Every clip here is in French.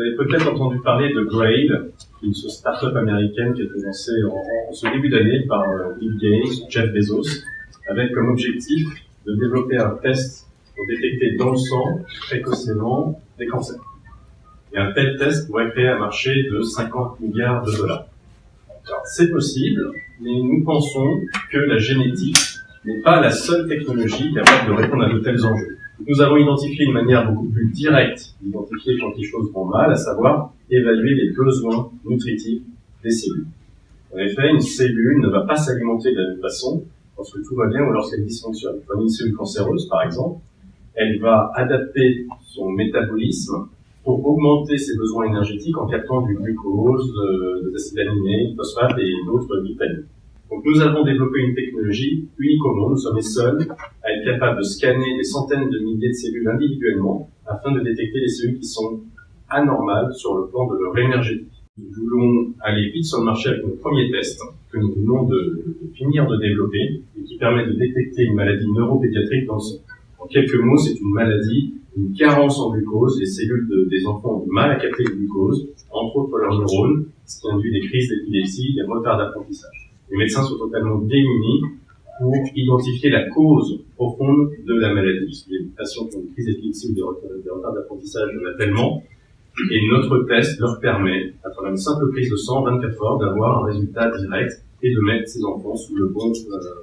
Vous avez peut-être entendu parler de Grail, une start-up américaine qui a été lancée en ce début d'année par Bill Gates, Jeff Bezos, avec comme objectif de développer un test pour détecter dans le sang précocement des cancers. Et un tel test pourrait créer un marché de 50 milliards de dollars. Alors, c'est possible, mais nous pensons que la génétique n'est pas la seule technologie capable de répondre à de tels enjeux. Nous avons identifié une manière beaucoup plus directe d'identifier quand les choses vont mal, à savoir évaluer les besoins nutritifs des cellules. En effet, une cellule ne va pas s'alimenter de la même façon lorsque tout va bien ou lorsqu'elle dysfonctionne. Comme une cellule cancéreuse, par exemple, elle va adapter son métabolisme pour augmenter ses besoins énergétiques en captant du glucose, des acides aminés, du phosphate et d'autres vitamines. Donc nous avons développé une technologie unique au monde, nous sommes les seuls à être capables de scanner des centaines de milliers de cellules individuellement afin de détecter les cellules qui sont anormales sur le plan de leur énergétique. Nous voulons aller vite sur le marché avec notre premier test que nous venons de finir de développer et qui permet de détecter une maladie neuropédiatrique dans le sang. En quelques mots, c'est une maladie, une carence en glucose. Les cellules des enfants ont du mal à capter le glucose, entre autres leurs neurones, ce qui induit des crises d'épilepsie, des retards d'apprentissage. Les médecins sont totalement démunis pour identifier la cause profonde de la maladie. Les patients qui ont des crises d'épilepsie ou des retards d'apprentissage en ont tellement. Et notre test leur permet, à travers une simple prise de sang en 24 heures, d'avoir un résultat direct et de mettre ces enfants sous le bon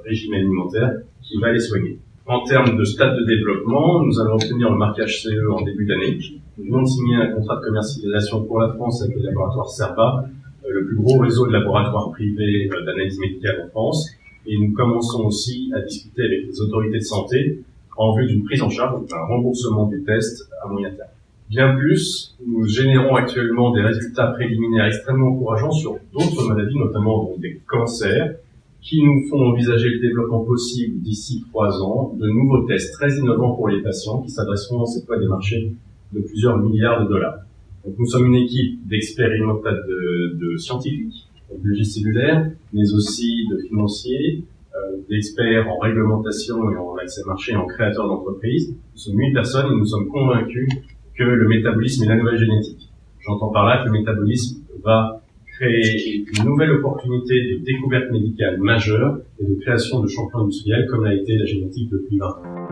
régime alimentaire qui va les soigner. En termes de stade de développement, nous allons obtenir le marquage CE en début d'année. Nous venons de signer un contrat de commercialisation pour la France avec le laboratoire Cerba, le plus gros réseau de laboratoires privés d'analyse médicale en France. Et nous commençons aussi à discuter avec les autorités de santé en vue d'une prise en charge, d'un remboursement du test à moyen terme. Bien plus, nous générons actuellement des résultats préliminaires extrêmement encourageants sur d'autres maladies, notamment des cancers, qui nous font envisager le développement possible d'ici 3 ans de nouveaux tests très innovants pour les patients qui s'adresseront cette fois à des marchés de plusieurs milliards de dollars. Donc nous sommes une équipe d'expérimentateurs, de scientifiques, de biologie cellulaire, mais aussi de financiers, d'experts en réglementation et en accès marché et en créateurs d'entreprises. Nous sommes 8 personnes et nous sommes convaincus que le métabolisme est la nouvelle génétique. J'entends par là que le métabolisme va créer une nouvelle opportunité de découverte médicale majeure et de création de champions industriels comme l'a été la génétique depuis 20 ans.